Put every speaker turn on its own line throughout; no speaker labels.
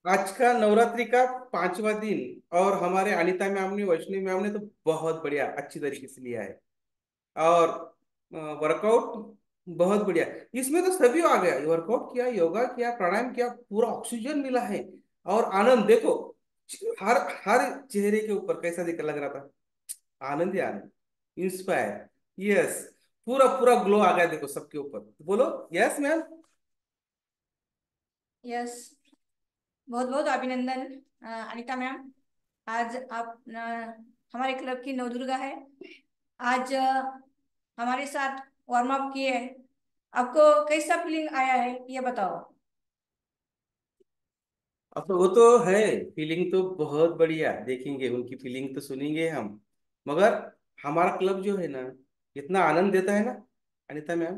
आज का नवरात्रि का 5वां दिन और हमारे अनीता मैम ने वैष्णवी मैम ने तो बहुत बढ़िया अच्छी तरीके से लिया है। और वर्कआउट बहुत बढ़िया। इसमें तो सभी आ गया, वर्कआउट किया, योगा किया, प्राणायाम किया, पूरा ऑक्सीजन मिला है। और आनंद देखो, हर हर चेहरे के ऊपर कैसा दिख लग रहा था, आनंद ही आनंद, इंस्पायर। यस, पूरा पूरा ग्लो आ गया देखो सबके ऊपर। बोलो यस मैम।
यस, बहुत बहुत अभिनंदन अनीता मैम। आज आप हमारे क्लब की नवदुर्गा है। आज हमारे साथ वार्म अप किए हैं। आपको कैसा फीलिंग आया है ये बताओ।
अब तो वो तो है, फीलिंग तो बहुत बढ़िया, देखेंगे उनकी फीलिंग तो सुनेंगे हम। मगर हमारा क्लब जो है ना, इतना आनंद देता है ना अनिता मैम,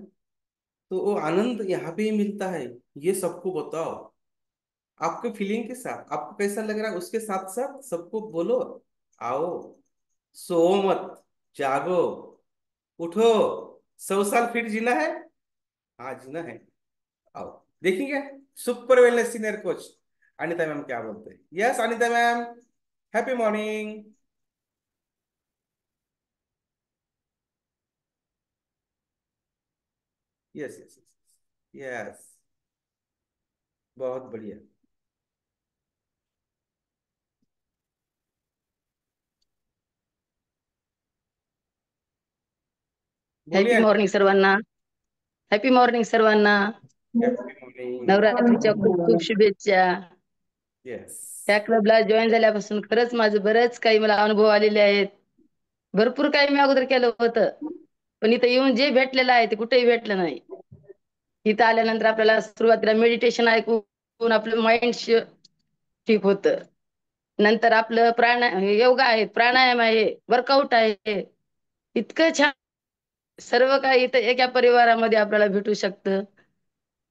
तो वो आनंद यहाँ पे ही मिलता है। ये सबको बताओ, आपके फीलिंग के साथ आपको कैसा लग रहा है उसके साथ साथ सबको बोलो। आओ, सो मत, जागो, उठो, 100 साल फिर जीना है। हाँ जीना है। आओ, देखेंगे super wellness senior coach Anita ma'am क्या बोलते हैं। Yes Anita ma'am, happy morning. Yes yes yes yes, बहुत बढ़िया। बोलिए
हॅपी
अनिता।
मॉर्निंग सर्वांना. हॅपी मॉर्निंग सर्वांना.
Happy morning.
नवरात्रीच्या खूप खूप शुभेच्छा.
यस,
त्या क्लबला जॉईन झाल्यापासून खरंच माझं बरंच काही मला अनुभव आलेले आहेत. भरपूर काही मी अगोदर केलं होतं, पण इथं येऊन जे भेटलेलं आहे ते कुठेही भेटलं नाही. इथं आल्यानंतर आपल्याला सुरुवातीला मेडिटेशन ऐकून आपलं माइंड ठीक होतं. नंतर आपलं योगा आहे, प्राणायाम आहे, वर्कआउट आहे. इतकं छान सर्व काही इथं एका परिवारामध्ये आपल्याला भेटू शकतं.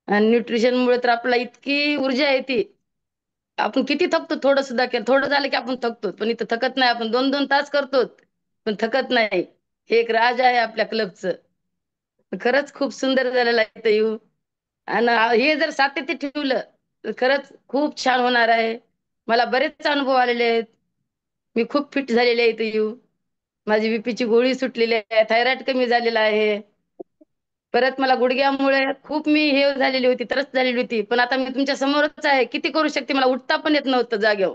आणि न्यूट्रिशन मुळे तर आपल्याला इतकी ऊर्जा येते. आपण किती थकतो, थोडं सुद्धा केलं थोडं झालं की आपण थकतो, पण इथं थकत नाही. आपण 2-2 तास करतो पण थकत नाही. हे एक राज आहे आपल्या क्लबचं. खरंच खूप सुंदर झालेलं आहे इथं येऊन. आणि हे जर सातत्य ठेवलं तर खरंच खूप छान होणार आहे. मला बरेच अनुभव आलेले आहेत. मी खूप फिट झालेले आहे इथं येऊन. माझी बीपीची गोळी सुटलेली आहे, थायरॉइड कमी झालेला आहे. परत मला गुडघ्यामुळे खूप मी हे झालेली होती, त्रस्त झालेली होती. पण आता मी तुमच्या समोरच आहे, किती करू शकते. मला उठता पण येत नव्हतं जागेवर.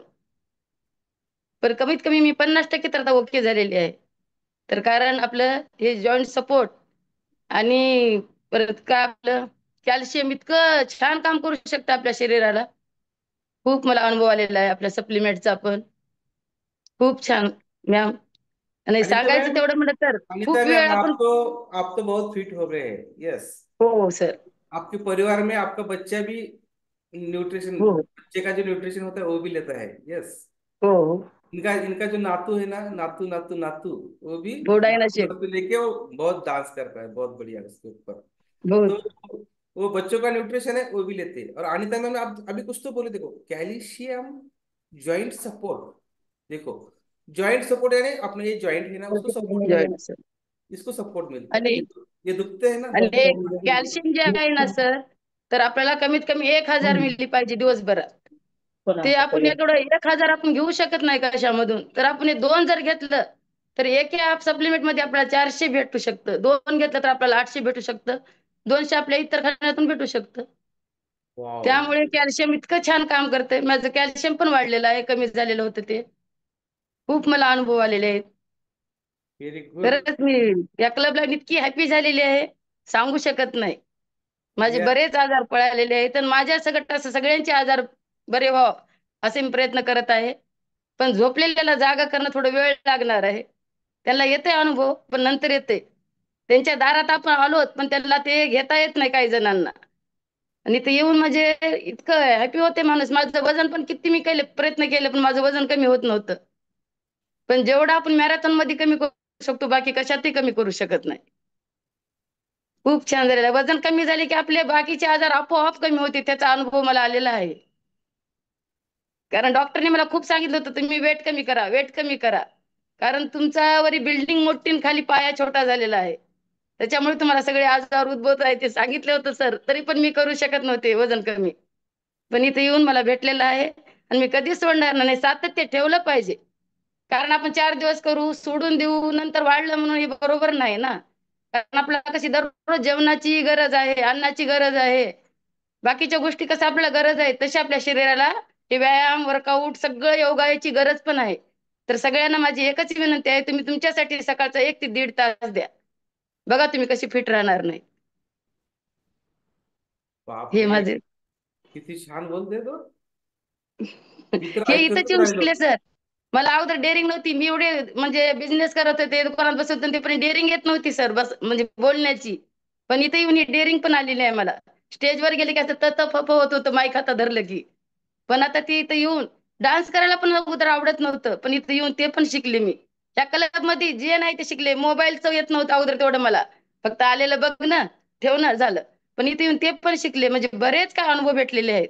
पण कमीत कमी मी 50% तर आता ओके झालेली आहे. तर कारण आपलं हे जॉईंट सपोर्ट आणि परत काय आपलं कॅल्शियम इतकं छान काम करू शकतं आपल्या शरीराला. खूप मला अनुभव आलेला आहे आपल्या सप्लिमेंटचा पण. खूप छान मॅम. आणि
अनिता
सांगायचं
मैम,
तेवढं म्हणलं तर
अनिता
खूप वेळ
मैम
आपण.
आप तो बहुत फिट हो गए हैं। यस,
हो हो सर.
आपके परिवार में आपका बच्चा भी न्यूट्रिशन,
हो
बच्चे का जो न्यूट्रिशन होता है वो भी लेता है। यस,
हो हो.
इनका इनका जो नातू है ना, नातू नातू नातू, वो भी
थोडा आहे ना
नातू
शेप.
नातू लेके वो बहुत डांस करता है, बहुत बढ़िया उसके ऊपर। तो
बहुत.
वो बच्चों का न्यूट्रिशन है वो भी लेते हैं। और अनिता मैम आप अभी कुछ तो बोले, देखो कैल्शियम, जॉइंट सपोर्ट। देखो, जॉइंट सपोर्ट यानी अपने ये जॉइंट है ना उसको सपोर्ट मिलता
जॉईंट सर.
है, इसको सपोर्ट मिलता है।
आणि
ये दुखते हैं ना
आणि
बहुत
हे
सारे।
कॅल्शियम जे आहे ना सर, तर आपल्याला कमीत कमी 1,000 मिली पाहिजे दिवसभरात. ते आपण एवढं 1,000 आपण घेऊ शकत नाही कशामधून. तर आपण हे 2 जर घेतलं तर एका सप्लिमेंट मध्ये आपल्याला 400 भेटू शकतं. 2 घेतलं तर आपल्याला 800 भेटू शकतं. 200 आपल्या इतर खाण्यातून भेटू शकतं.
वाओ,
त्यामुळे कॅल्शियम इतकं छान काम करतंय. माझं कॅल्शियम पण वाढलेलं आहे, कमी झालेलं होतं ते. खूप मला अनुभव आलेले आहेत.
Very good.
खरंच मी या क्लबला इतकी हॅपी झालेली आहे, सांगू शकत नाही. माझे
या
बरेच आजार पळालेले आहेत आणि माझ्या सकट असं सगळ्यांचे आजार बरे व्हावं असे मी प्रयत्न करत आहे. पण झोपलेल्याला जागा करणं थोडं वेळ लागणार आहे. त्यांना येते अनुभव, पण नंतर येते. त्यांच्या दारात आपण आलोत, पण त्यांना ते घेता येत नाही काही जणांना. आणि ते येऊन म्हणजे इतकं हॅपी होते माणूस. माझं वजन पण किती मी केले प्रयत्न केले, पण माझं वजन कमी होत नव्हतं. पण जेवढं आपण मॅरेथॉन मध्ये कमी करू शकतो, बाकी कशातही कमी करू शकत नाही. खूप छान झालेलं आहे. वजन कमी झाले की आपले बाकीचे आजार आपोआप कमी होते. त्याचा अनुभव मला आलेला आहे. कारण डॉक्टरने मला खूप सांगितलं होतं, तुम्ही वेट कमी करा, वेट कमी करा. कारण तुमच्यावरी बिल्डिंग मोठी आणि खाली पाया छोटा झालेला आहे. त्याच्यामुळे तुम्हाला सगळे आजार उद्भवत आहे ते सांगितलं होतं सर. तरी पण मी करू शकत नव्हते वजन कमी. पण इथे येऊन मला भेटलेलं आहे. आणि मी कधीच सोडणार नाही. सातत्य ठेवलं पाहिजे. कारण आपण 4 दिवस करू, सोडून देऊ, नंतर वाढलं म्हणून हे बरोबर नाही ना. कारण आपल्याला कशी दररोज जेवणाची गरज आहे, अन्नाची गरज आहे, बाकीच्या गोष्टी कसं आपल्याला गरज आहे, तशी आपल्या शरीराला ते व्यायाम, वर्कआउट सगळं योगाची गरज पण आहे. तर सगळ्यांना माझी एकच विनंती आहे, तुम्ही तुमच्यासाठी सकाळचा 1 ते 1.5 तास द्या. बघा तुम्ही कशी फिट राहणार नाही.
बाप
हे
रे,
माझे
किती छान बोलते तो. मी तर
हे इथंच
ऐकतच
येऊन
राहिलो.
शिकले सर. मला अगोदर डेअरिंग नव्हती. मी एवढे म्हणजे बिझनेस करत होते, दुकानात बसत होते, पण डेअरिंग येत नव्हती सर, बस म्हणजे बोलण्याची. पण इथे येऊन ही डेअरिंग पण आलेली आहे मला. स्टेजवर गेले की असं तत फप होत होतं माईक हातात धरलं की. पण आता ती इथं येऊन डान्स करायला पण अगोदर आवडत नव्हतं, पण इथं येऊन ते पण शिकले मी. त्या क्लब मध्ये जे नाही ते शिकले. मोबाईलचं येत नव्हतं अगोदर तेवढं मला. फक्त आलेलं बघणं, ठेवणं झालं. पण इथे येऊन ते पण शिकले. म्हणजे बरेच काय अनुभव भेटलेले आहेत.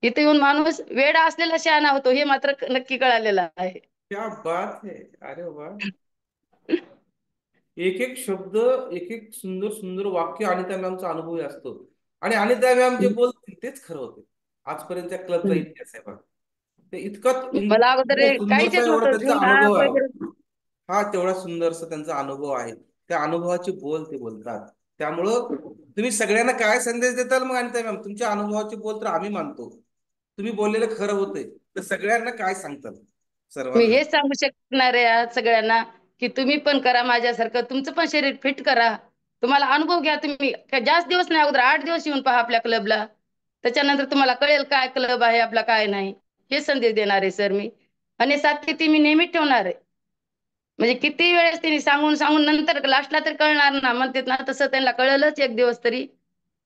इथे येऊन माणूस वेडा असलेला शहाणा होतो हे मात्र नक्की कळालेलं आहे.
क्या बात है. अरे वाह. एक एक शब्द, एक एक सुंदर सुंदर वाक्य अनिता मॅमचा अनुभव असतो. आणि अनिता मॅम जे बोलतील तेच खरं होते. आजपर्यंतच्या क्लबचा इतिहास आहे बघा. ते इतका
मला अगोदर काहीच
सुंदरसा
येत
एवढा
नव्हतं.
त्यांचा
हा
अनुभव आहे.
वगैरे.
हा तेवढा सुंदरसा त्यांचा अनुभव आहे. त्या अनुभवाचे बोल ते बोलतात. त्यामुळं तुम्ही सगळ्यांना काय संदेश देताल मग अनिता मॅम? तुमच्या अनुभवाचे बोल तर आम्ही मानतो, तुम्ही बोललेलं खरं होतंय, तर सगळ्यांना काय सांगताल
मी
सर्वांना?
हेच सांगू शकणार आहे आज सगळ्यांना, की तुम्ही पण करा माझ्यासारखं. तुमचं पण शरीर फिट करा. तुम्हाला अनुभव घ्या. तुम्ही जास्त दिवस नाही, अगोदर 8 दिवस येऊन पहा आपल्या क्लबला. त्याच्यानंतर तुम्हाला कळेल काय क्लब आहे आपला, काय नाही. हे संदेश देणार आहे सर मी. आणि सातत्य मी नेहमीच ठेवणार आहे. म्हणजे किती वेळेस त्यांनी सांगून सांगून नंतर लास्टला तरी कळणार ना, म्हणतात ना तसं त्यांना कळलंच एक दिवस तरी.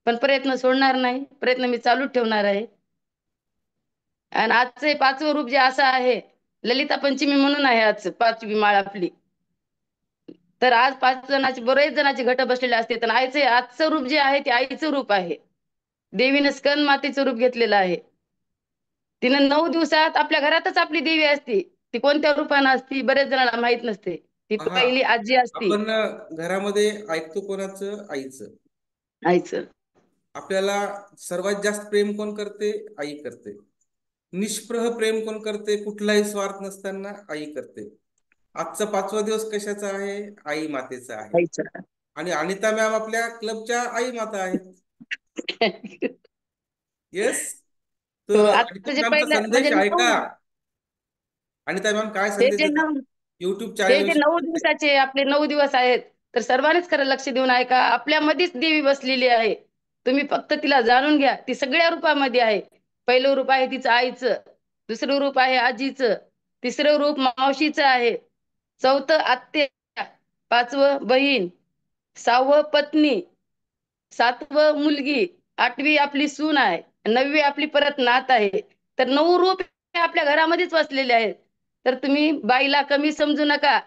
पण प्रयत्न सोडणार नाही. प्रयत्न मी चालूच ठेवणार आहे. आणि आजचं हे 5वं रूप जे असं आहे, ललिता पंचमी म्हणून आहे आज 5वी माळ आपली. तर आज 5 जणांचे, बरेच जणांचे घट बसलेले असते. तर आजचं रूप जे आहे ते आईचं रूप आहे. देवीनं स्कंद मातेचं रूप घेतलेलं आहे. तिनं 9 दिवसात आपल्या घरातच आपली देवी असते. ती कोणत्या रूपानं असती बरेच जणांना माहित नसते. ती
हा,
पहिली आजी असती.
आपण घरामध्ये ऐकतो कोणाचं? आईचं.
आईचं.
आपल्याला सर्वात जास्त प्रेम कोण करते? आई करते. निष्प्रह प्रेम कोण करते? कुठलाही स्वार्थ नसताना आई करते. आजचा 5वा दिवस कशाचा आहे? आई मातेचा आहे.
आईचं.
आणि अनिता मॅम आपल्या क्लबच्या आई माता आहेत. येस.
तो
तर
आता
अनिता
जे
मॅमचा
पहिलं म्हणजे
संदेश ऐका. अनिता मॅम काय
हे
संदेश
जे
देतात
9
युट्यूब
हे
चॅनल
जे
विषयी?
9 दिवसाचे आपले 9 दिवस आहेत, तर सर्वांनीच खरं लक्ष देऊन ऐका. आपल्यामध्येच देवी बसलेली आहे. तुम्ही फक्त तिला जाणून घ्या. ती सगळ्या रूपामध्ये आहे. पहिलं रूप आहे तिचं आईचं, दुसरं रूप आहे आजीचं, तिसरं रूप मावशीचं आहे, चौथं आत्या, 5वं बहीण, 6वं पत्नी, 7वं मुलगी, 8वी आपली सून आहे, 9वी आपली परत नात आहे. तर 9 रूप हे आपल्या घरामध्येच वसलेले आहेत. तर तुम्ही बाईला कमी समजू नका.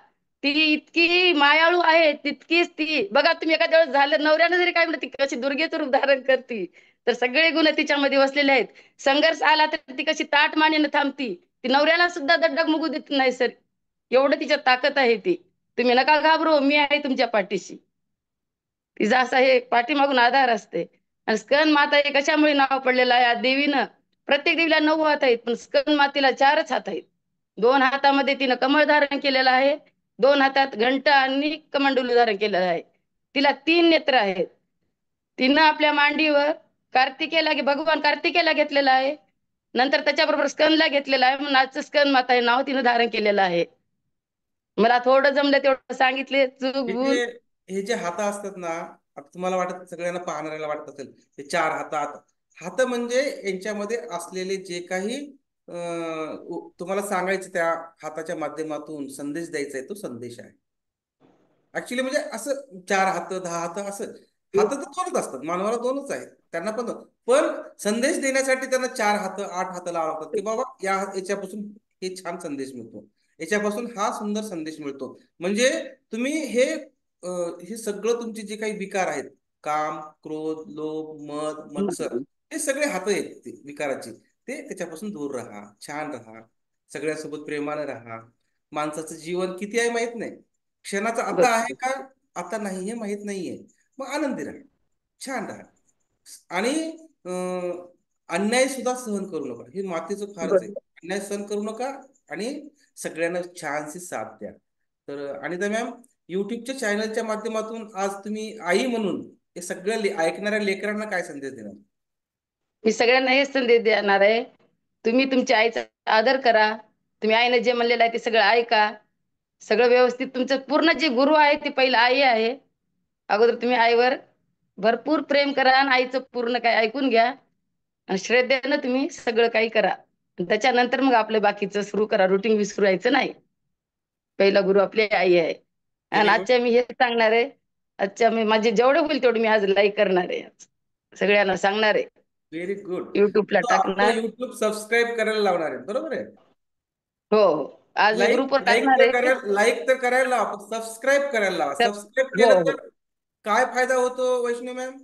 ती इतकी मायाळू आहे, तितकीच ती बघा. तुम्ही एखाद्या वेळेस झालं नवऱ्यानं जरी काय म्हणलं, ती कशी दुर्गेचं रूप धारण करते. तर सगळे गुण तिच्यामध्ये वसलेले आहेत. संघर्ष आला तर ती कशी ताठ मानेनं थांबती. ती नवऱ्याला सुद्धा डगमगू देत नाही सर. एवढं तिच्यात ताकद आहे ती. तुम्ही नका घाबरू, मी आहे तुमच्या पाठीशी. तिचा असा हे पाठीमागून आधार असते. आणि स्कंद माता हे कशामुळे नाव पडलेलं आहे? देवीनं, प्रत्येक देवीला 9 हात आहेत, पण स्कंद मातेला 4च हात आहेत. 2 हातामध्ये तिनं कमळ धारण केलेलं आहे, 2 हातात घंटा आणि कमंडलू धारण केलेलं आहे. तिला 3 नेत्र आहेत. तिनं आपल्या मांडीवर कार्तिकेला, भगवान कार्तिकेला घेतलेला आहे. नंतर त्याच्याबरोबर स्कंदला घेतलेला आहे, म्हणून आजचं स्कंद माता हे नाव तिनं धारण केलेलं आहे. मला थोडं जमलं तेवढं सांगितले. चूक
हे
भूल.
जे हे जे हात असतात ना, आता तुम्हाला वाटत, सगळ्यांना पाहणाऱ्याला वाटत असेल हे 4 हात. हात म्हणजे यांच्यामध्ये असलेले जे काही तुम्हाला सांगायचं, त्या हाताच्या माध्यमातून संदेश द्यायचा आहे, तो संदेश आहे. ऍक्च्युली म्हणजे असं 4 हात, 10 हात असं. हात तर 2च असतात, मानवाला 2च आहेत, त्यांना पण 2. पण संदेश देण्यासाठी त्यांना 4 हात, 8 हात लावतात, की बाबा याच्यापासून हे छान संदेश मिळतो, याच्यापासून हा सुंदर संदेश मिळतो. म्हणजे तुम्ही हे सगळं तुमचे जे काही विकार आहेत, काम, क्रोध, लोभ, मद, मत्सर, हे सगळे हात आहेत ते विकाराचे. ते त्याच्यापासून दूर राहा, छान राहा, सगळ्यासोबत प्रेमाने राहा. माणसाचं जीवन किती आहे माहित नाही. क्षणाचा आता आहे का, आता नाही हे माहित नाहीये. मग आनंदी राहा, छान राहा. आणि अन्याय सुद्धा सहन करू नका, हे मातेचं फारच आहे.
बरोबर.
अन्याय सहन करू नका आणि सगळ्यांना छानशी साथ द्या. तर अनिता मॅम, युट्यूबच्या चॅनलच्या माध्यमातून आज तुम्ही आई म्हणून हे सगळ्या ऐकणाऱ्या लेकरांना काय संदेश देणार?
मी सगळ्यांना हेच संदेश देणार आहे, तुम्ही तुमच्या आईचा आदर करा. तुम्ही आईने जे म्हणलेलं आहे ते सगळं ऐका. सगळं व्यवस्थित, तुमचं पूर्ण जे गुरु आहे ते पहिलं आई आहे. अगोदर तुम्ही आईवर भरपूर प्रेम करा आणि आईचं पूर्ण काय ऐकून घ्या आणि श्रद्धेनं तुम्ही सगळं काही करा. आणि त्याच्यानंतर मग आपलं बाकीचं सुरू करा. रुटीन विसरायचं नाही. पहिला गुरु आपली आई आहे. आणि
व्हेरी गुड.
आजच्या मी हे सांगणार आहे, आजच्या मी माझे जेवढे होईल तेवढे मी आज लाईक करणार आहे. सगळ्यांना सांगणार आहे,
व्हेरी गुड.
युट्यूबला
तो आपलं
टाकणार.
युट्यूब सबस्क्राईब करायला लावणार आहे, बरोबर आहे?
हो हो, आज मी
लाईक
ग्रुपवर
लाईक
टाकणार
तर
आहे.
करायला लाईक तर करायला लावा, सबस्क्राईब करायला लावा.
तर
सबस्क्राईब
हो
केलं
हो,
तर काय फायदा होतो वैष्णवी मॅम?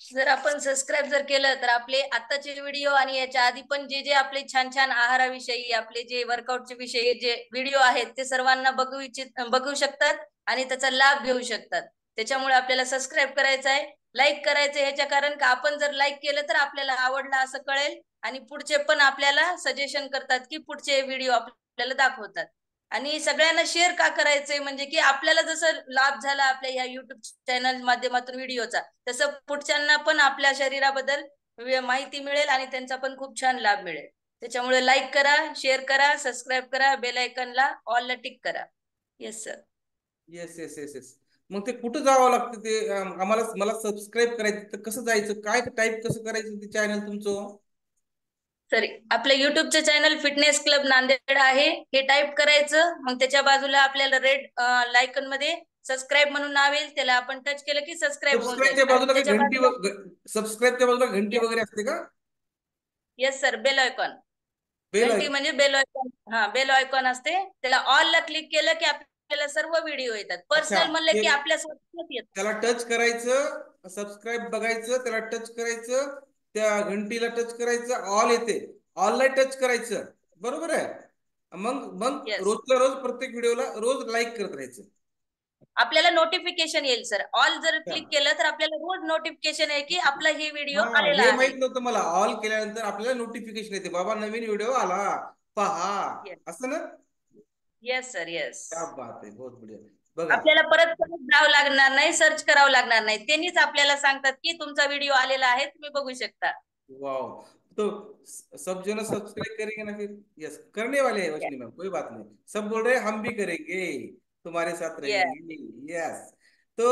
जर आपण सबस्क्राईब जर केलं तर आपले आताचे व्हिडिओ आणि याच्या आधी पण जे जे आपले छान छान आहाराविषयी, आपले जे वर्कआउटचे विषयी जे व्हिडिओ आहेत ते सर्वांना बघू शकतात आणि त्याचा लाभ घेऊ शकतात. त्याच्यामुळे आपल्याला सबस्क्राईब करायचं आहे, लाईक करायचं आहे. ह्याच्या कारण का आपण जर लाईक केलं तर आपल्याला आवडलं असं कळेल आणि पुढचे पण आपल्याला सजेशन करतात की पुढचे व्हिडिओ आपल्याला दाखवतात. आणि सगळ्यांना शेअर का करायचंय, म्हणजे की आपल्याला जसं लाभ झाला आपल्या ह्या युट्यूब चॅनल माध्यमातून व्हिडिओचा, तसं पुढच्यांना पण आपल्या शरीराबद्दल माहिती मिळेल आणि त्यांचा पण खूप छान लाभ मिळेल. त्याच्यामुळे लाईक करा, शेअर करा, सबस्क्राईब करा, बेल आयकनला ऑलला टिक करा. Yes sir.
Yes yes yes yes. मग ते कुठं जावं लागतं ते मला सबस्क्राईब करायचं तर कसं जायचं, काय टाईप कसं करायचं ते चॅनल तुमचं?
सॉरी, आपलं युट्यूबचं चॅनल फिटनेस क्लब नांदेड आहे, हे टाईप करायचं. मग त्याच्या बाजूला आपल्याला रेड लायकन मध्ये सबस्क्राईब म्हणून नाव येईल, त्याला आपण टच केलं की सबस्क्राईब होऊन जाईल.
सबस्क्राईबच्या
आणि
बाजूला काही
त्याच्या
घंटी
बाजूला
सबस्क्राईबच्या बाजूला घंटी वगैरे असते का?
Yes sir, bell icon.
Bell
घंटी
ऐकून.
म्हणजे बेल आयकॉन. हा, बेल आयकॉन असते, त्याला ऑल ला क्लिक केलं की आपल्याला सर्व व्हिडिओ येतात.
अच्छा,
पर्सनल म्हणलं
ते
की आपल्या स्वतःच येतात.
त्याला टच करायचं, सबस्क्राईब बघायचं, त्याला टच करायचं, त्या घंटीला टच करायचं, ऑल येते, ऑलला टच करायचं, बरोबर आहे? मग मग
येस,
रोजच्या रोज प्रत्येक व्हिडिओला रोज लाईक करत राहायचं.
आपल्याला नोटिफिकेशन येईल सर. ऑल जर
अच्छा.
क्लिक केलं तर आपल्याला रोज नोटिफिकेशन आहे की आपला ही व्हिडिओ
हा,
आलेला
हे
आहे.
माहित नव्हतं मला. ऑल केल्यानंतर आपल्याला नोटिफिकेशन येते, बाबा नवीन व्हिडिओ आला, पहा,
येस,
असं ना?
Yes sir, yes.
क्या बात आहे, बहुत बढिया. बघा.
आपल्याला परत परत जावं लागणार नाही, सर्च करावं लागणार नाही. त्यांनीच आपल्याला सांगतात की तुमचा व्हिडिओ आलेला आहे, तुम्ही बघू शकता.
वाओ, तो सब जो ना सब्सक्राइब करेंगे ना, फिर यस करने वाले हैं
येस,
वैष्णवी मैम, कोई बात नहीं, सब बोल रहे हैं हम भी करेंगे, तुम्हारे साथ
येस,
रहेंगे। यस। तो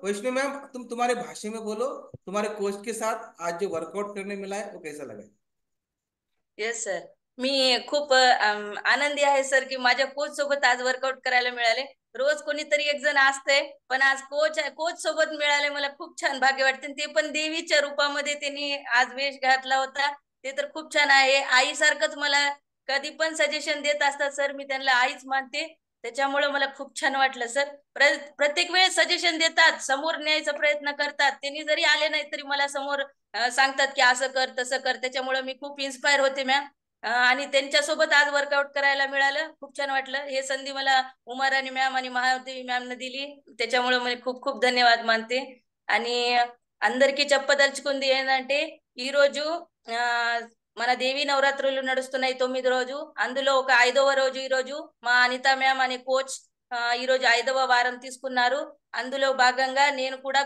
वैष्णवी मैम, तुम तुम्हारे भाषा में बोलो, तुम्हारे कोच के साथ आज जो वर्कआउट करने मिला है वो कैसा लगा?
Yes sir. मी खूप आनंदी आहे सर की माझ्या कोच सोबत आज वर्कआउट करायला मिळाले. रोज कोणीतरी एक जण असते, पण आज कोच सोबत मिळाले, मला खूप छान भाग्य वाटते. ते पण देवीच्या रूपामध्ये त्यांनी आज वेश घातला होता, ते तर खूप छान आहे. आईसारखंच मला कधी पण सजेशन देत असतात सर, मी त्यांना आईच मानते. त्याच्यामुळे मला खूप छान वाटलं सर. प्रत्येक वेळेस सजेशन देतात, समोर न्यायचा प्रयत्न करतात. त्यांनी जरी आले नाही तरी मला समोर सांगतात की असं कर तसं कर. त्याच्यामुळे मी खूप इन्स्पायर होते मॅम. आणि त्यांच्यासोबत आज वर्कआउट करायला मिळालं, खूप छान वाटलं. हे संधी मला उमाराणी मॅम आणि महादेवी मॅमने दिली, त्याच्यामुळे मी खूप खूप धन्यवाद मानते. आणि అందరికీ చెప్పదలుచుకుంది ఏంటంటే ఈ రోజు మన దేవి నవరాత్రులు నడుస్తున్నాయి 9 రోజు. అందులో ఒక 5వ రోజు ఈ రోజు మా అనిత మ్యామ్ అనే కోచ్ ఈ రోజు 5వ వారం తీసుకున్నారు. అందులో భాగంగా నేను కూడా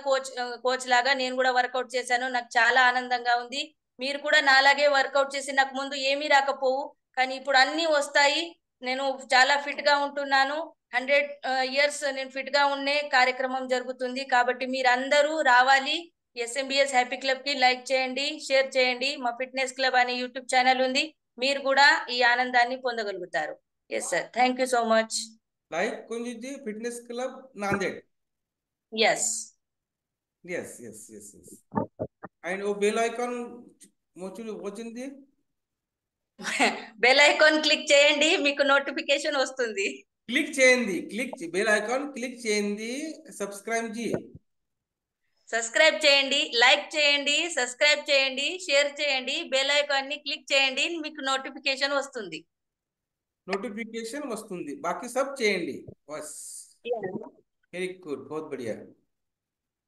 కోచ్ లాగా నేను కూడా వర్కౌట్ చేశాను. నాకు చాలా ఆనందంగా ఉంది. మీరు కూడా నాలాగే వర్కౌట్ చేసి, నాకు ముందు ఏమీ రాకపోవు కానీ ఇప్పుడు అన్నీ వస్తాయి. నేను చాలా ఫిట్ గా ఉంటున్నాను. 100 ఇయర్స్ నేను ఫిట్ గా ఉండే కార్యక్రమం జరుగుతుంది. కాబట్టి మీరందరూ రావాలి. ఎస్ఎంబిఎస్ హ్యాపీ క్లబ్ కి లైక్ చేయండి, షేర్ చేయండి. మా ఫిట్నెస్ క్లబ్ అనే యూట్యూబ్ ఛానల్ ఉంది, మీరు కూడా ఈ ఆనందాన్ని పొందగలుగుతారు. Yes sir, thank you so much.
Like Kunji ji, fitness club Nanded.
Yes.
Yes yes yes yes. And oh bell icon వచ్చింది,
బెల్ ఐకాన్ క్లిక్ చేయండి, మీకు నోటిఫికేషన్ వస్తుంది.
క్లిక్ చేయండి, బెల్ ఐకాన్ క్లిక్ చేయండి, సబ్స్క్రైబ్ జీ,
సబ్స్క్రైబ్ చేయండి, లైక్ చేయండి, సబ్స్క్రైబ్ చేయండి, షేర్ చేయండి, బెల్ ఐకాన్ ని క్లిక్ చేయండి, మీకు నోటిఫికేషన్ వస్తుంది.
నోటిఫికేషన్ వస్తుంది, బాకీ సబ్ చేయండి బస్।
Yeah.
వెరీ గుడ్, बहुत बढ़िया।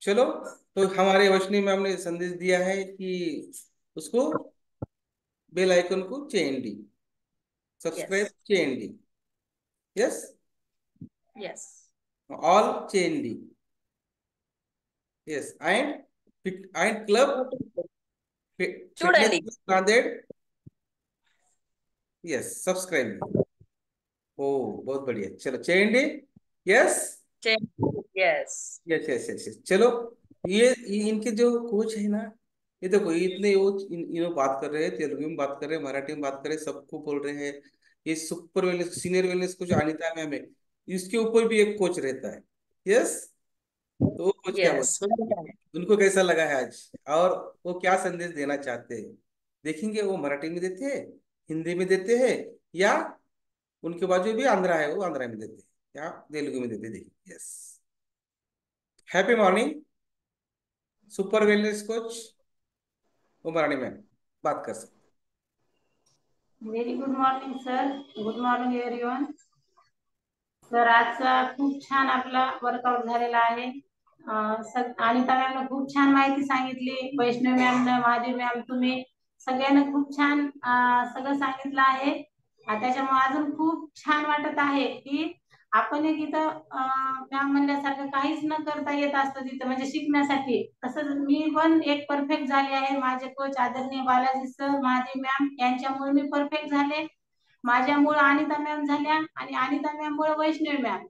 चलो, तो हमारे वैष्णवी मैम ने संदेश दिया है कि उसको बेल आइकन को चेंडी, सब्सक्राइब
यस
चेंडी, यस,
यस
ऑल चेंडी, यस, एंड क्लब फिटनेस
చూడండి
नांदेड़, यस, सब्सक्राइब, ओ बहुत बढ़िया, चलो चेंडी, yes,
yes
yes, yes, yes, yes, चलो। ये इनके जो कोच है ना, ये देखो, ये इतने वो इन्हों बात कर रहे हैं, तेलुगु में बात कर रहे हैं, मराठी में बात कर रहे हैं, सबको बोल रहे हैं। ये super wellness, senior wellness coach Anita ma'am है, इसके ऊपर भी एक कोच रहता है, यस। तो वो कोच क्या
यस
बोलते हैं, उनको कैसा लगा है आज, और वो क्या संदेश देना चाहते हैं, देखेंगे। वो मराठी में देते हैं, हिंदी में देते हैं, या उनके बाजू भी आंध्रा है, वो आंध्रा में देते हैं, या तेलुगु में देते हैं, देखिए, yes. Happy morning super wellness coach Umrani ma'am, बात कर सकते।
Very good morning sir. Good morning everyone. Sir आजचा खूप छान आपला वर्कआउट झालेला आहे. अनिता मॅमनं खूप छान माहिती सांगितली. वैष्णवी मॅमनं, महादेव मॅम, तुम्ही सगळ्यांना खूप छान सगळं सांगितलं आहे. त्याच्यामुळे अजून खूप छान वाटत आहे की आपण एक इथं मॅम म्हणल्यासारखं काहीच न करता येत असतं तिथं, म्हणजे शिकण्यासाठी. तसंच मी पण एक परफेक्ट झाले आहे. माझे कोच आदरणीय बालाजी सर, महादेव मॅम यांच्यामुळे मी परफेक्ट झाले. माझ्यामुळे अनिता मॅम झाल्या आणि अनिता मॅम मुळे वैष्णवी मॅम.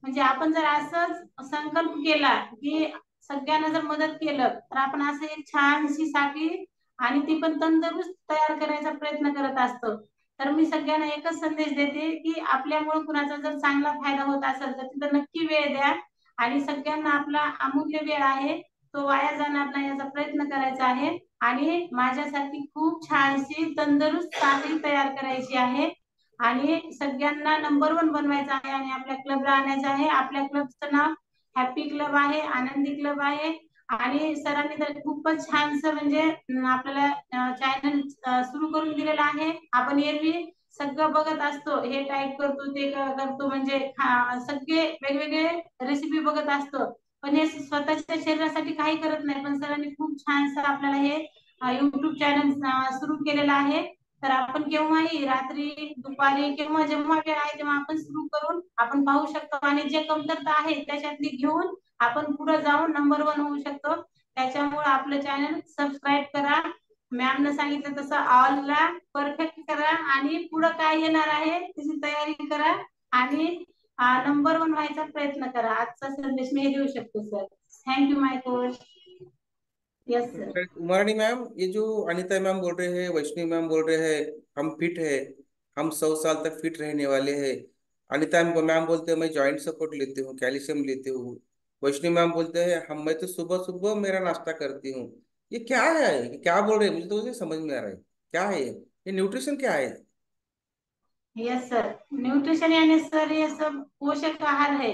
म्हणजे आपण जर असंच संकल्प केला की सगळ्यांना जर मदत केलं तर आपण असं एक छानशी साखळी आणि ती पण तंदुरुस्त तयार करायचा प्रयत्न करत असतो. तर मी सगळ्यांना एकच संदेश देते की आपल्यामुळे कुणाचा जर चांगला फायदा होत असेल तर तिथं नक्की वेळ द्या आणि सगळ्यांना आपला अमूल्य वेळ आहे तो वाया जाणार नाही याचा प्रयत्न करायचा आहे. आणि माझ्यासाठी खूप छानशी तंदुरुस्त साखळी तयार करायची आहे आणि सगळ्यांना नंबर 1 बनवायचं आहे आणि आपल्या क्लबला आणायचं आहे. आपल्या क्लबचं नाव हॅपी क्लब आहे, आनंदी क्लब आहे. आणि सरांनी तर खूपच छानसं म्हणजे आपल्याला चॅनल सुरू करून दिलेला आहे. आपण एरवी सगळं बघत असतो, हे टाईप करतो, ते करतो, म्हणजे सगळे वेगवेगळे रेसिपी बघत असतो, पण हे स्वतःच्या शरीरासाठी काही करत नाही. पण सरांनी खूप छानसं आपल्याला हे युट्यूब चॅनल सुरू केलेलं आहे. तर आपण केव्हाही रात्री, दुपारी, केव्हा जेव्हा वेळ आहे तेव्हा आपण सुरू करून आपण पाहू शकतो आणि जे कमतरता आहे त्याच्यातली घेऊन आपण पुढे जाऊन नंबर 1 होऊ शकतो. त्याच्यामुळे आपलं चॅनल सबस्क्राईब करा. मॅम ने सांगितलं तसं ऑलला परफेक्ट करा आणि पुढे काय येणार आहे त्याची तयारी करा आणि नंबर 1 व्हायचा प्रयत्न करा. आजचा संदेश मी हे देऊ शकतो sir. Thank you my coach. Yes sir.
Umrani ma'am, ये जो अनिता मैम बोल रहे हैं, वैष्णवी मैम बोल रहे हैं, हम फिट है, हम 100 साल तक फिट रहने वाले हैं। अनिता मैम बोलते हैं मैं जॉइंट सपोर्ट लेती हूँ, कैल्शियम लेती हूँ। वैष्णवी मैम बोलते हैं हम, मैं तो सुबह सुबह मेरा नाश्ता करती हूँ। ये क्या है, ये क्या बोल रहे हैं, मुझे तो मुझे समझ में आ रहा है, क्या है ये न्यूट्रिशन क्या है?
Yes sir. न्यूट्रिशन यानी सर ये सब पोषक आहार है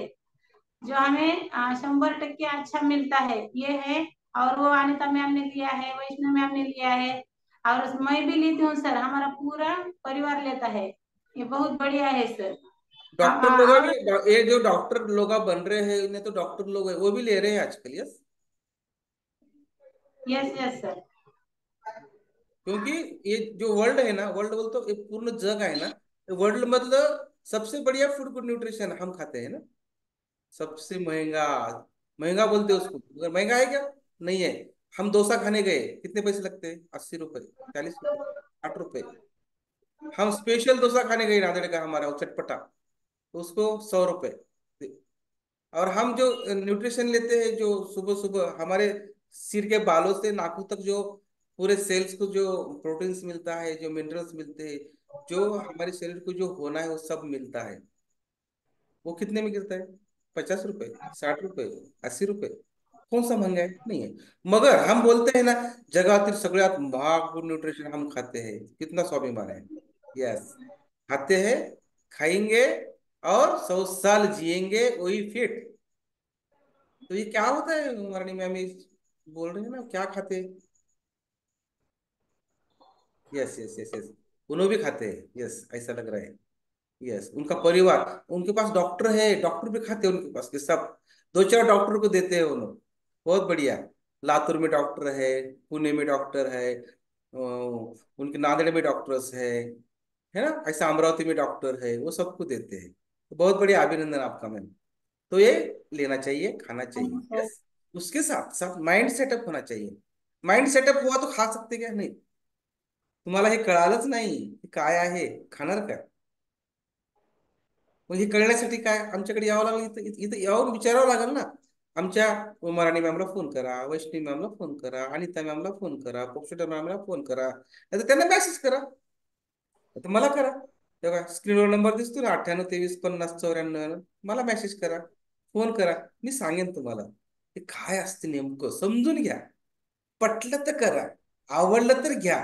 जो हमें 100% अच्छा मिलता है, ये है. और वो अनिता मैम ने लिया है, वैष्णव मैम ने लिया है और मैं भी लेती हूँ सर. हमारा पूरा परिवार लेता है. ये बहुत बढ़िया है सर.
डॉक्टर लोग
और
भी, ये जो डॉक्टर लोग बन रहे हैं, इन्हें तो डॉक्टर लोग है वो भी ले रहे हैं आजकल, यस।
Yes yes sir.
क्योंकि ये जो वर्ल्ड है ना, वर्ल्ड बोल तो एक पूर्ण जग है ना, वर्ल्ड मतलब सबसे बढ़िया फूड फूड न्यूट्रिशन हम खाते हैं ना। सबसे महंगा, महंगा बोलते हैं उसको, मगर महंगा है क्या? नहीं है। हम डोसा खाने गए, कितने पैसे लगते हैं? 80 रुपए, 40 रुपए, 60 रुपए। हम स्पेशल डोसा खाने गए नांदेड़ का, हमारा वो चटपटा, तो उसको 100 रुपए। और हम जो न्यूट्रिशन लेते हैं, जो सुबह सुबह हमारे सिर के बालों से नाखून तक जो पूरे सेल्स को जो प्रोटीन्स मिलता है, जो मिनरल्स मिलते हैं, जो हमारे शरीर को जो होना है वो सब मिलता है, वो कितने में गिरता है? 50 रुपए, 60 रुपए, 80 रुपए। कौन सा महंगा है? नहीं है। मगर हम बोलते हैं ना, जगातील सगळ्यात महाग फूड न्यूट्रिशन हम खाते हैं, कितना स्वाभिमान है। यस, खाते हैं, खाएंगे, और 100 साल जिएंगे वही फिट। तो ये क्या होता है मरनी मैम, ये बोल रहे हैं ना क्या खाते हैं? यस, यस, यस, यस, उन्होंने भी खाते हैं, यस, ऐसा लग रहा है। यस, उनका परिवार, उनके पास डॉक्टर है, डॉक्टर भी खाते हैं उनके पास, ये सब 2-4 डॉक्टर को देते हैं उन्होंने। बहुत बढ़िया। लातूर में डॉक्टर है, पुणे में डॉक्टर है, उनके नांदेड़ में डॉक्टर्स है ना, ऐसा अमरावती में डॉक्टर है, वो सबको देते हैं। तो बहुत बढ़िया, अभिनंदन आपका मैम। तो ये लेना चाहिए, खाना
थैंक
चाहिए,
यू सर।
यस। उसके साथ साथ माइंड सेटअप होना चाहिए। माइंड सेटअप हुआ तो खा सकते क्या? नाही। तुम्हाला हे कळालंच नाही की काय आहे, खाणार काय? मग हे कळण्यासाठी काय आमच्याकडे यावं लागलं, इथं इथं इथं यावं, विचारावं लागेल ना. आमच्या उमाराणी मॅमला फोन करा, वैष्णवी मॅमला फोन करा, अनिता मॅमला फोन करा, पोपशेटर मॅमला फोन करा, नाहीतर त्यांना मेसेज करा, तर मला करा. तेव्हा स्क्रीनवर नंबर दिसतो ना, 98 23 50 94. मला मेसेज करा, फोन करा, मी सांगेन तुम्हाला ते काय असते नेमकं, समजून घ्या. पटलं तर करा, आवडलं तर घ्या,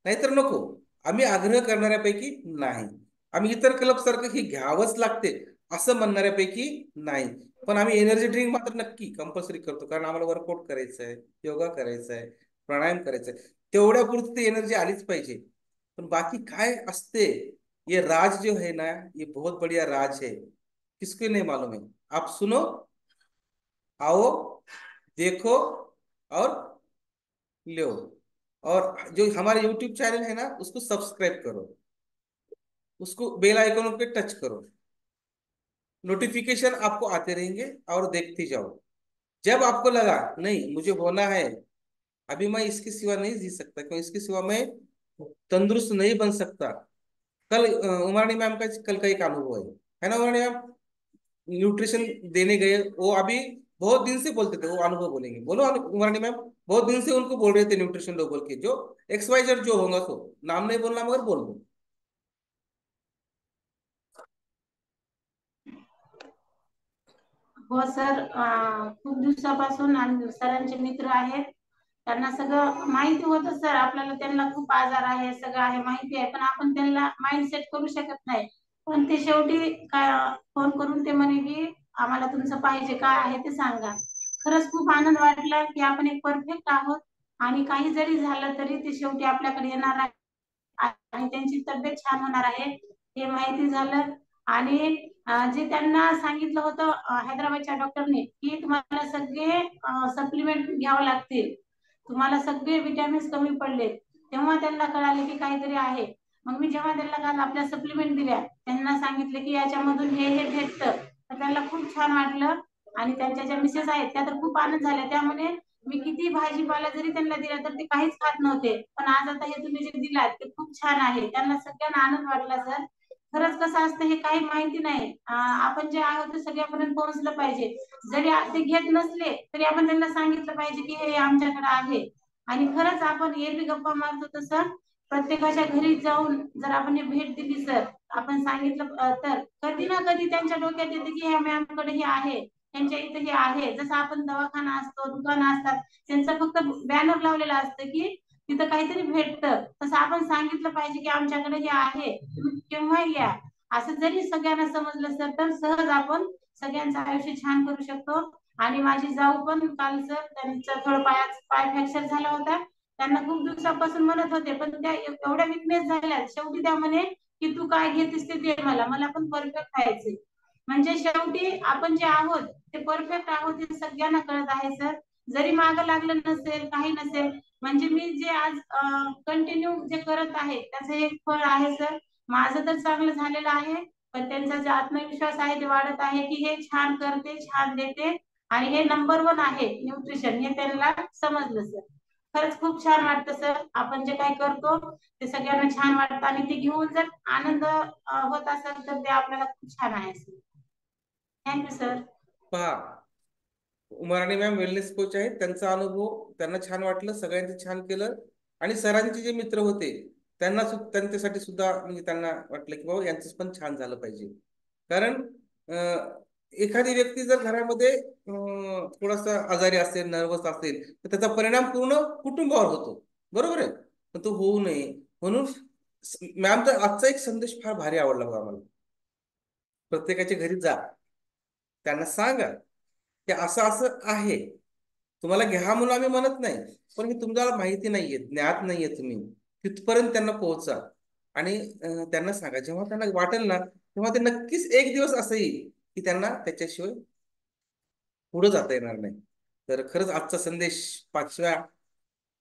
नाहीतर नको. आम्ही आग्रह करणाऱ्यापैकी नाही. आम्ही इतर क्लब सारखं हे घ्यावंच लागते असं म्हणणाऱ्यापैकी नाही. पण आम्ही एनर्जी ड्रिंक मात्र नक्की कंपल्सरी करतो, कारण आम्हाला वर्कआउट करायचं आहे, योगा करायचा आहे, प्राणायाम करायचा आहे. तेवढ्या पुरती ती एनर्जी आलीच पाहिजे. पण बाकी काय असते, ये राज जो है ना, ये बहुत बढ़िया राज है, किसको नहीं मालूम है? आप सुनो, आओ, देखो और लो। और जो हमारे यूट्यूब चैनल है ना, उसको सब्सक्राइब करो, उसको बेल आइकन पे टच करो, नोटिफिकेशन आपको आते रहेंगे और देखते जाओ। जब आपको लगा नहीं मुझे होना है, अभी मैं इसके सिवा नहीं जी सकता, क्यों इसके सिवा मैं तंदुरुस्त नहीं बन सकता। कल उमारानी मैम का कल का एक अनुभव है ना उमारानी मैम, न्यूट्रिशन देने गए, वो अभी बहुत दिन से बोलते थे, वो अनुभव बोलेंगे, बोलो उमारानी मैम। बहुत दिन से उनको बोल रहे थे न्यूट्रिशन लो बोल के, जो XYZ जो होगा, तो नाम नहीं बोलना मगर बोल दो।
हो सर, खूप दिवसापासून सरांचे मित्र आहेत, त्यांना सगळं माहिती होतं सर. आपल्याला त्यांना खूप आजार आहे, सगळं आहे, माहिती आहे, पण आपण त्यांना माइंड सेट करू शकत नाही. पण ते शेवटी काय फोन करून ते म्हणे की आम्हाला तुमचं पाहिजे, काय आहे ते सांगा. खरंच खूप आनंद वाटला की आपण एक परफेक्ट आहोत, आणि काही जरी झालं तरी ते शेवटी आपल्याकडे येणार आहे आणि त्यांची तब्येत छान होणार आहे, हे माहिती झालं. आणि जे त्यांना सांगितलं होतं हैदराबादच्या डॉक्टरने की तुम्हाला सगळे सप्लिमेंट घ्यावं लागतील, तुम्हाला सगळे विटॅमिन्स कमी पडले, तेव्हा त्यांना कळाले की काहीतरी आहे. मग मी जेव्हा त्यांना काल आपल्या सप्लिमेंट दिल्या, त्यांना सांगितलं की याच्यामधून हे हे भेटतं, तर त्यांना खूप छान वाटलं. आणि त्यांच्या ज्या मिसेस आहेत त्या तर खूप आनंद झाल्या, त्यामुळे मी किती भाजीपाला जरी त्यांना दिला तर ते काहीच खात नव्हते, पण आज आता हे तुम्ही जे दिलात ते खूप छान आहे, त्यांना सगळ्यांना आनंद वाटला सर. खरंच कसं असतं हे काही माहिती नाही, आपण जे आहोत ते सगळ्यापर्यंत पोहोचलं पाहिजे. जरी ते घेत नसले तरी आपण त्यांना सांगितलं पाहिजे की हे आमच्याकडे आहे. आणि खरंच आपण एरवी गप्पा मारतो तसं प्रत्येकाच्या घरी जाऊन जर आपण हे भेट दिली सर, आपण सांगितलं तर कधी ना कधी त्यांच्या डोक्यात येते की ह्या मॅमकडे हे आहे, त्यांच्या इथे हे आहे. जसं आपण दवाखाना असतो, दुकान असतात, त्यांचं फक्त बॅनर लावलेलं असतं की तिथं काहीतरी भेटतं, तसं आपण सांगितलं पाहिजे की आमच्याकडे हे आहे, तुम्ही केव्हा या. असं जरी सगळ्यांना समजलं सर, तर सहज आपण सगळ्यांचं आयुष्य छान करू शकतो. आणि माझी जाऊ पण काल सर, त्यांचा थोडं पाय फ्रॅक्चर झाला होता, त्यांना खूप दिवसापासून म्हणत होते, पण त्या एवढ्या विकनेस झाल्या, शेवटी त्या म्हणे की तू काय घेतेस ते दे मला पण परफेक्ट खायचे. म्हणजे शेवटी आपण जे आहोत ते परफेक्ट आहोत हे सगळ्यांना कळत आहे सर. जरी मागं लागलं नसेल, काही नसेल, म्हणजे मी जे आज कंटिन्यू जे करत आहे त्याचं एक फळ आहे सर. माझं तर चांगलं झालेलं आहे, पण त्यांचा जो आत्मविश्वास आहे ते वाढत आहे की हे छान करते, छान देते, आणि हे नंबर 1 आहे न्यूट्रिशन, हे त्यांना समजलं सर. खरंच खूप छान वाटतं सर, आपण जे काही करतो ते सगळ्यांना छान वाटतं, आणि ते घेऊन जर आनंद होत असेल तर ते आपल्याला खूप छान आहे सर. Thank you sir.
पहा, उमाराणी मॅम वेलनेस कोच आहेत, त्यांचा अनुभव त्यांना छान वाटलं, सगळ्यांनी छान केलं. आणि सरांचे जे मित्र होते त्यांना त्यांच्यासाठी सुद्धा म्हणजे त्यांना वाटलं की बाबा यांचं पण छान झालं पाहिजे. कारण एखादी व्यक्ती जर घरामध्ये थोडासा आजारी असेल, नर्वस असेल, तर त्याचा परिणाम पूर्ण कुटुंबावर होतो, बरोबर आहे. पण तो होऊ नये म्हणून मॅमचा आजचा एक संदेश फार भारी आवडला बघा मला. प्रत्येकाच्या घरी जा, त्यांना सांगा की असं असं आहे, तुम्हाला घ्या म्हणून आम्ही म्हणत नाही, पण हे तुम्हाला माहिती नाहीये, ज्ञात नाहीये, तुम्ही तिथपर्यंत त्यांना पोहोचा. आणि त्यांना सांगा, जेव्हा त्यांना वाटेल ना तेव्हा ते नक्कीच एक दिवस असं येईल की त्यांना त्याच्याशिवाय पुढे जाता येणार नाही. तर खरंच आजचा संदेश पाचव्या,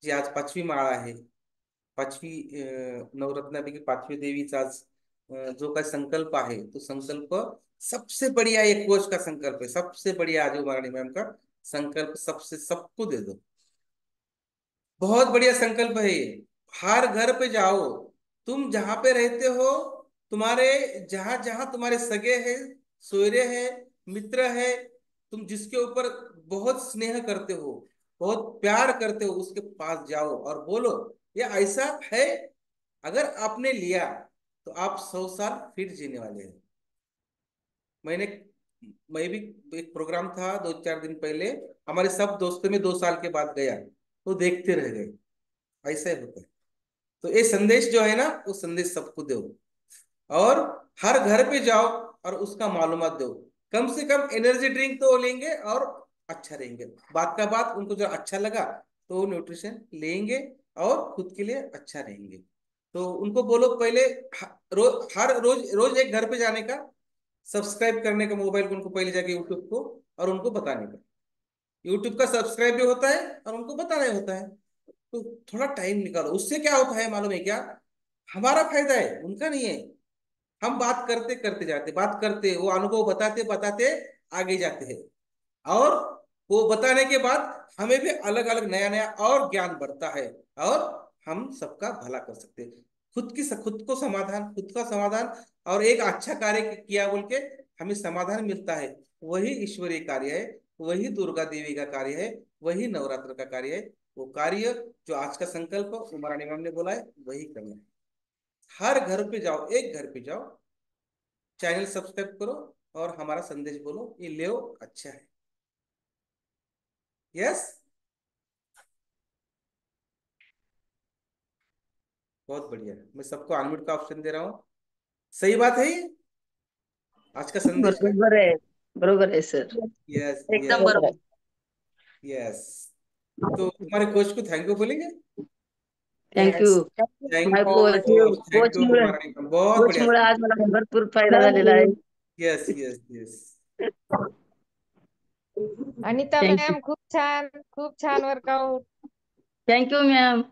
जी आज पाचवी माळा आहे, पाचवी नवरत्नापैकी पाचवी देवीचा आज जो काय संकल्प आहे, तो संकल्प सबसे बढ़िया एक कोच का संकल्प है, सबसे बढ़िया आज महारानी मैम का संकल्प, सबसे सबको दे दो। बहुत बढ़िया संकल्प है ये। हर घर पे जाओ, तुम जहां पे रहते हो, तुम्हारे जहां जहां तुम्हारे सगे हैं, सोयरे हैं, मित्र है, तुम जिसके ऊपर बहुत स्नेह करते हो, बहुत प्यार करते हो, उसके पास जाओ और बोलो ये ऐसा है, अगर आपने लिया तो आप 100 साल फिर जीने वाले हैं। मैंने मैं भी एक प्रोग्राम था 2-4 दिन पहले, हमारे सब दोस्तों में 2 साल के बाद गया, तो देखते रह गए, ऐसा ही होता है। तो ये संदेश जो है ना, वो संदेश सबको दो और हर घर पे जाओ और उसका मालूमात दो। कम से कम एनर्जी ड्रिंक तो वो लेंगे और अच्छा रहेंगे, बात का बात उनको जो अच्छा लगा तो वो न्यूट्रिशन लेंगे और खुद के लिए अच्छा रहेंगे। तो उनको बोलो पहले हर रोज रोज एक घर पे जाने का, सब्सक्राइब करने का मोबाइल को, उनको पहले जाके यूट्यूब को, और उनको बताने का। यूट्यूब का सब्सक्राइब भी होता है और उनको बताना ही होता है। तो थोड़ा टाइम निकालो, उससे क्या होता है मालूम है क्या? हमारा फायदा है, उनका नहीं है। हम बात करते करते जाते, बात करते, वो अनुभव बताते बताते आगे जाते हैं, और वो बताने के बाद हमें भी अलग अलग नया नया और ज्ञान बढ़ता है, और हम सबका भला कर सकते हैं। खुद को समाधान, खुद का समाधान, और एक अच्छा कार्य किया बोल के हमें समाधान मिलता है, वही ईश्वरीय कार्य है, वही दुर्गा देवी का कार्य है, वही नवरात्र का कार्य है। वो कार्य जो आज का संकल्प उमरानी मैम ने बोला है, वही करना है। हर घर पे जाओ, एक घर पे जाओ, चैनल सब्सक्राइब करो और हमारा संदेश बोलो, ये ले अच्छा है। यस, बहुत बढ़िया। मैं सबको अनम्यूट का ऑप्शन दे रहा हूँ। सही बात है ये आज का संदेश है।
बरोबर आहे, बरोबर आहे सर,
यस
एकदम
यस
बरोबर।
यस। तो हमारे कोच को थैंक यू बोलेंगे।
Thank you my
thank
coach,
you, thank you
कोचमुळे
कुमार, बहुत बढ़िया।
कोचमुळे आज मला भरपूर फायदा झालेला आहे।
Yes yes yes.
Anita
thank you,
ma'am खूप छान वर्कआउट।
थँक्यू मॅम,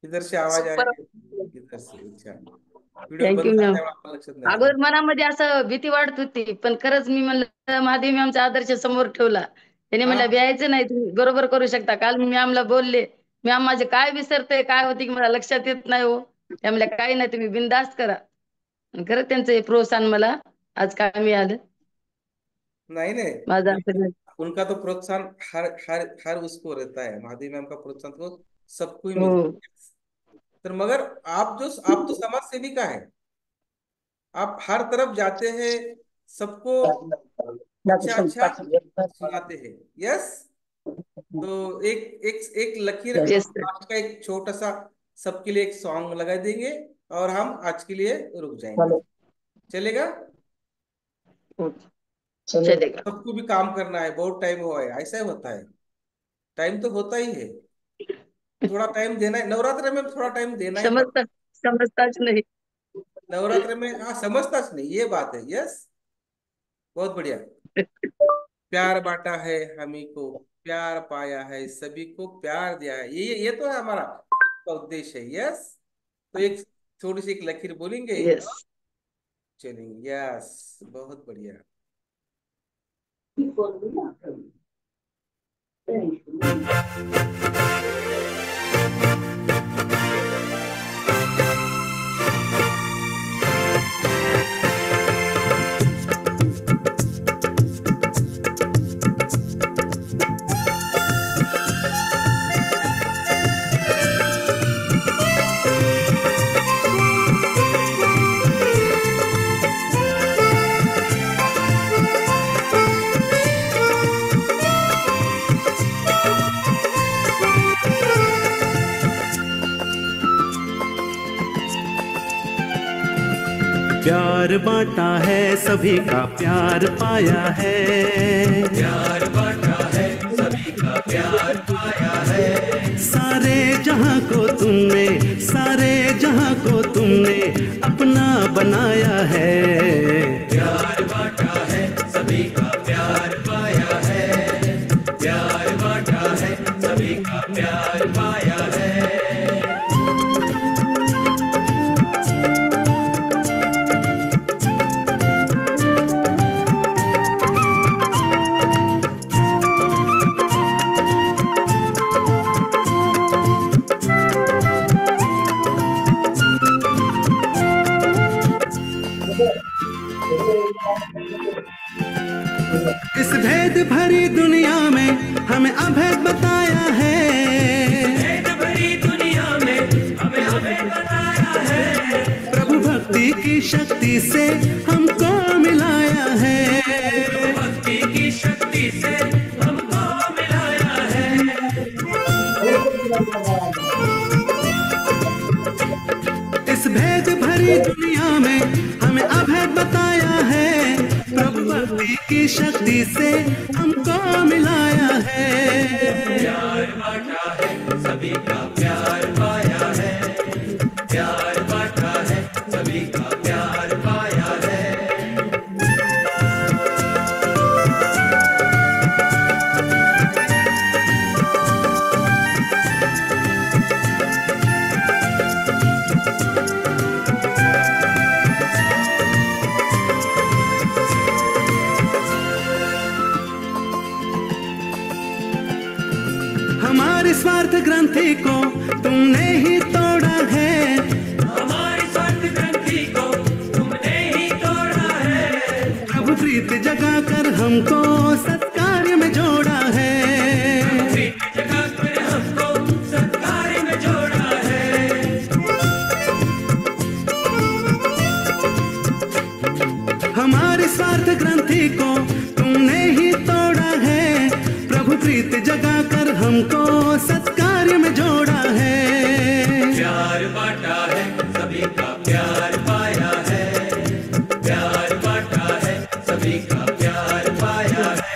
इधर से आवाज आ
सुपर,
रही है, इधर से। अच्छा, व्हिडिओ
थँक्यू
बंद
मॅम।
झाल्यामुळे आपल्या लक्षात नाही आलं।
अगोदर मनामध्ये असं भीती वाटत होती, पण खरंच मी म्हणलं महादेवी मॅमचा आदर्श समोर ठेवला, त्याने
हा,
म्हणलं भ्यायचं नाही, तुम्ही बरोबर करू शकता। काल मी मॅमला बोलले, मॅम माझे काय विसरते, काय होते की मला लक्षात येत नाही हो, त्या म्हणल्या काही नाही, तुम्ही बिनधास्त करा। आणि खरंच त्यांचं हे प्रोत्साहन मला आज कामी आलं।
नहीं नहीं,
माझं
बिल्कुल।
असं
उनका तो प्रोत्साहन हर हर हर उसको रहता है, महादेवी मैम का प्रोत्साहन तो सबको ही
हो,
मिलता है। तो मगर आप तो समाज सेविका है, आप हर तरफ जाते हैं, सबको अच्छा अच्छा सुनाते हैं। यस। तो एक लकीर
येस
हम
सर,
आज का एक छोटा सा सबके लिए एक सॉन्ग लगा देंगे, और हम आज के लिए रुक जाएंगे। चलेगा?
चलेगा।
सबको भी काम करना है, बहुत टाइम हुआ है, ऐसा ही होता है। टाइम तो होता ही है, थोड़ा टाइम देना है, नवरात्र में थोड़ा टाइम देना ही पड़ता
समजता, समजताच नाही।
है। नवरात्र में हाँ, समझता नहीं, ये बात है। यस, बहुत बढ़िया। प्यार बांटा है हमी को, प्यार पाया है सभी को, प्यार दिया है, ये तो है हमारा का उद्देश्य है। यस। तो एक थोड़ी सी एक लकीर बोलेंगे,
येस,
चलेंगे। यस, बहुत बढ़िया।
प्यार बांटा है सभी का प्यार पाया है, प्यार बांटा है सभी का प्यार पाया है। सारे जहां को तुमने, सारे जहां को तुमने अपना बनाया है, प्यार बांटा है सभी का प्यार पाया है। भरी दुनिया में हमें अभेद बताया है,
भेद भरी दुनिया में हमें अभेद बताया है,
प्रभु भक्ति की शक्ति से हमको मिलाया है,
भक्ति की शक्ति से हमको मिलाया है।
इस भेद भरी दुनिया में हमें अभेद बताया है, प्रभु भक्ति की शक्ति से हमको मिलाया है।
प्यार बांटा है सभी का प्यार पाया है, प्यार बांटा है सभी का प्यार पाया है।
हमारी स्वार्थ ग्रंथि को तुमने ही तोड़ा है,
हमारी स्वार्थ ग्रंथि को तुमने ही तोड़ा है,
प्रभु प्रीत जगा कर हमको सत्कार्य में जोड़ा है,
प्रीत जगा कर हमको सत्कार्य में जोड़ा है।
हमारी स्वार्थ ग्रंथि को तुमने ही तोड़ा है, प्रभु प्रीत जगा कर हमको सत्कार्य में जोड़ा है।
प्यार बांटा है सभी का प्यार पाया है, प्यार बांटा है सभी का प्यार पाया है।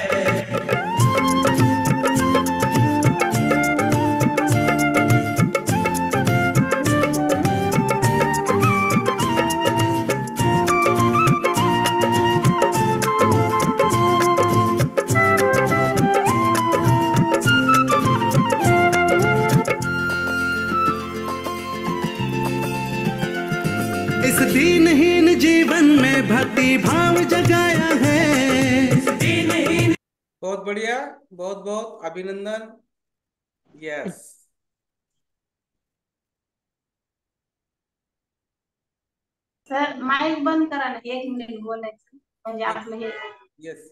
इस दीनहीन जीवन में भक्ति भाव जगाया है,
दीनहीन
बहुत बढ़िया, बहुत बहुत अभिनंदन। यस,
सर माइक बंद करा ना, 1 मिनिट बोलायचं म्हणजे आपलं हे
यस,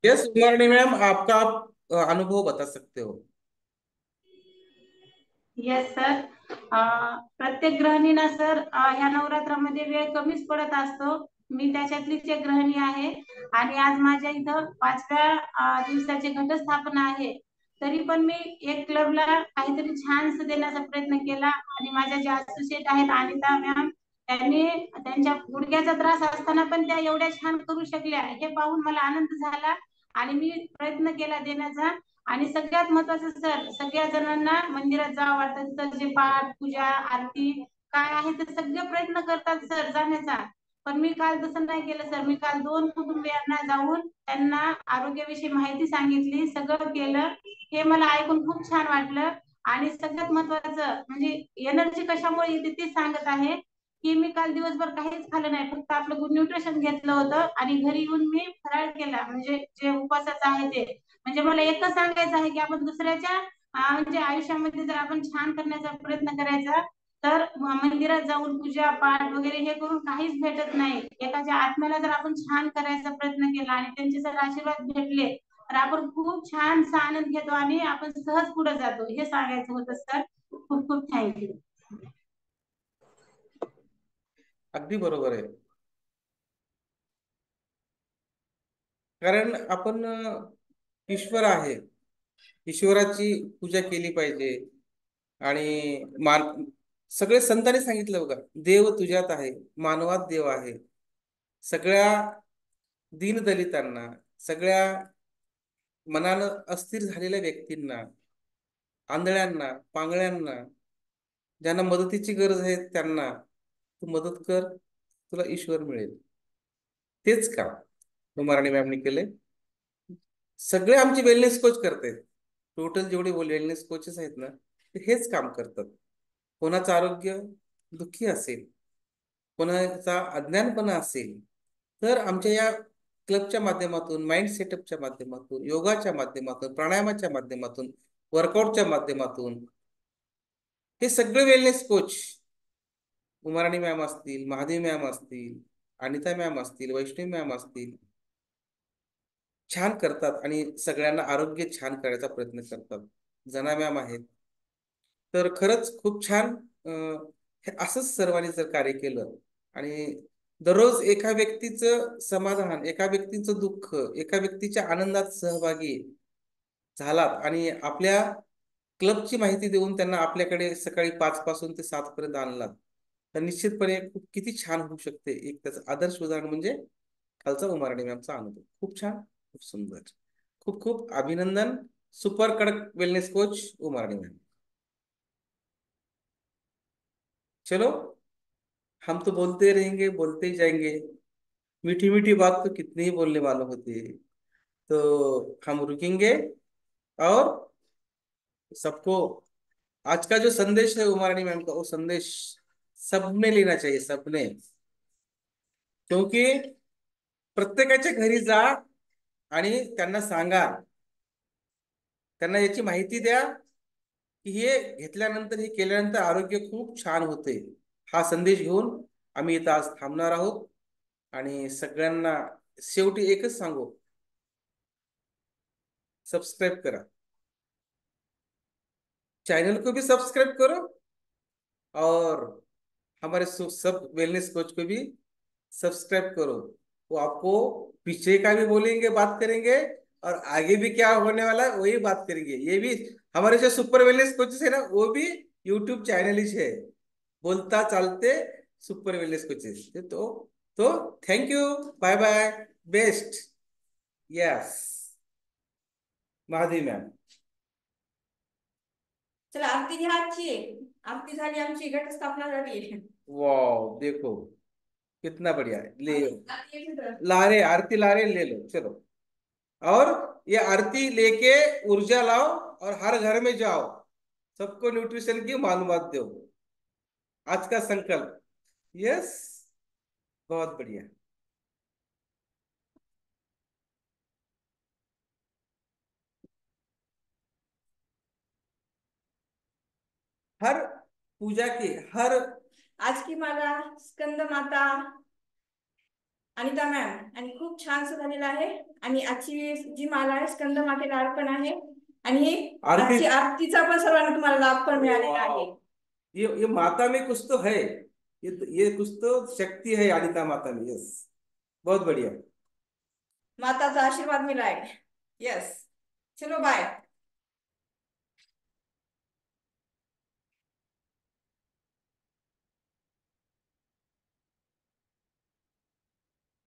यस। उमरनी मैम, आपका आप अनुभव बता सकते हो।
येस सर, प्रत्येक गृहिणींना सर ह्या नवरात्रामध्ये वेळ कमीच पडत असतो. मी त्याच्यातलीच एक गृहिणी आहे आणि आज माझ्या इथं 5व्या दिवसाचे घटस्थापना आहे. तरी पण मी एक क्लबला काहीतरी छानस देण्याचा प्रयत्न केला आणि माझ्या ज्या असोसिएट आहेत अनिता मॅम, त्यांनी त्यांच्या गुडघ्याचा त्रास असताना पण त्या एवढ्या छान करू शकल्या हे पाहून मला आनंद झाला आणि मी प्रयत्न केला देण्याचा. आणि सगळ्यात महत्वाचं सर, सगळ्या जणांना मंदिरात जावं वाटतं, तिथं जे पाठ पूजा आरती काय आहे ते सगळे प्रयत्न करतात सर जाण्याचा. पण मी काल तसं नाही केलं सर. मी काल 2 कुटुंबियांना जाऊन त्यांना आरोग्याविषयी माहिती सांगितली, सगळं केलं. हे मला ऐकून खूप छान वाटलं. आणि सगळ्यात महत्वाचं म्हणजे एनर्जी कशामुळे येते ते सांगत आहे की मी काल दिवसभर काहीच खाल्लं नाही, फक्त आपलं गुड न्यूट्रिशन घेतलं होतं आणि घरी येऊन मी फराळ केला, म्हणजे जे उपवासाचं आहे ते. म्हणजे मला एकच सांगायचं आहे की आपण दुसऱ्याच्या म्हणजे आयुष्यामध्ये जर आपण छान करण्याचा प्रयत्न करायचा तर मंदिरात जाऊन पूजा पाठ वगैरे हे करून काहीच भेटत नाही. एखाद्या आत्म्याला जर आपण छान करायचा प्रयत्न केला आणि त्यांचे जर आशीर्वाद भेटले तर आपण खूप छानसा आनंद घेतो आणि आपण सहज पुढे जातो. हे सांगायचं होतं सर. खूप खूप थँक्यू.
अगदी बरोबर आहे, कारण आपण ईश्वर आहे, ईश्वराची पूजा केली पाहिजे. आणि सगळे संतांनी सांगितलं बघा, देव तुझ्यात आहे, मानवात देव आहे. सगळ्या दीनदलितांना, सगळ्या मनानं अस्थिर झालेल्या व्यक्तींना, आंधळ्यांना, पांगळ्यांना, ज्यांना मदतीची गरज आहे त्यांना तू मदत कर, तुला ईश्वर मिळेल. तेच काम मराठी मॅमनी केले. सगळे आमचे वेलनेस कोच करतात. टोटल जेवढे वेलनेस कोचेस आहेत ना, ते हेच काम करतात. कोणाचं आरोग्य दुःखी असेल, कोणाचा अज्ञानपणा असेल, तर आमच्या या क्लबच्या माध्यमातून, माइंड सेटअपच्या माध्यमातून, योगाच्या माध्यमातून, प्राणायामाच्या माध्यमातून, वर्कआउटच्या माध्यमातून हे सगळे वेलनेस कोच, उमाराणी मॅम असतील, महादेव मॅम असतील, अनिता मॅम असतील, वैष्णवी मॅम असतील, छान करतात आणि सगळ्यांना आरोग्य छान करायचा प्रयत्न करतात. जना मॅम आहेत. तर खरंच खूप छान. हे असंच सर्वांनी जर कार्य केलं आणि दररोज एका व्यक्तीचं समाधान, एका व्यक्तीचं दुःख, एका व्यक्तीच्या आनंदात सहभागी झालात आणि आपल्या क्लबची माहिती देऊन त्यांना आपल्याकडे सकाळी 5 पासून ते 7 पर्यंत आणलात, तर निश्चितपणे खूप किती छान होऊ शकते. एक त्याचं आदर्श उदाहरण म्हणजे खालचा उमारडे मॅमचा अनुभव. खूप छान, खूप सुंदर. खूप खूप अभिनंदन. सुपर कडक वेलनेस कोच उमारडे मॅम. चलो, हम तो बोलते रहेंगे, बोलते ही जाएंगे. मीठी मीठी बात तो कितनी ही बोलने वालों होती है. तो हम रुकेंगे और सबको आज का जो संदेश है उमारानी मैम का, वो संदेश सबने लेना चाहिए, सबने. क्योंकि प्रत्येकाच्या घरी जा आणि त्यांना सांगा, त्यांना याची माहिती द्या की हे घेतल्यानंतर, हे केल्यानंतर आरोग्य खूप छान होते. हा संदेश घेऊन आम्ही इथं आज थांबणार आहोत. आणि सगळ्यांना शेवटी एकच सांगू, सब्सक्राइब करा, चैनल को भी सब्सक्राइब करो और हमारे सब वेलनेस कोच को भी सब्सक्राइब करो. वो आपको पीछे का भी बोलेंगे, बात करेंगे, और आगे भी क्या होने वाला है वही बात करेंगे. ये भी हमारे जो सुपर वेलनेस कोचेस है ना, वो भी यूट्यूब चैनल ही है, बोलता चालते सुपर वेलनेस कोचेस. तो thank you, bye bye, best. Yes, Mahadevi ma'am.
चला, आरती घ्या आजची. आरती झाली, आमची घटस्थापना झाली.
वाह, देखो कितना बढ़िया है. ले
आरती एक मिनिट.
ला रहे आरती, ला रहे, ले लो, चलो. और ये आरती लेके ऊर्जा लाओ और हर घर में जाओ, सबको न्यूट्रिशन की मालूमात दो. आज का संकल्प. यस, बहुत बढ़िया. हर पूजा की हर
आज की माला स्कंद माता अनिता मॅम आणि खूप छान झालेलं आहे. आणि आजची जी माला आहे स्कंद मातेला अर्पण आहे. आणि आजची आरतीचा पण सर्वांना तुम्हाला लाभ पण मिळालेला आहे.
ये माता में कुछ तो है, ये कुछ तो शक्ति है अनिता माता में. यस, बहुत बढ़िया.
माताचा आशीर्वाद मिला आहे. यस, चलो बाय.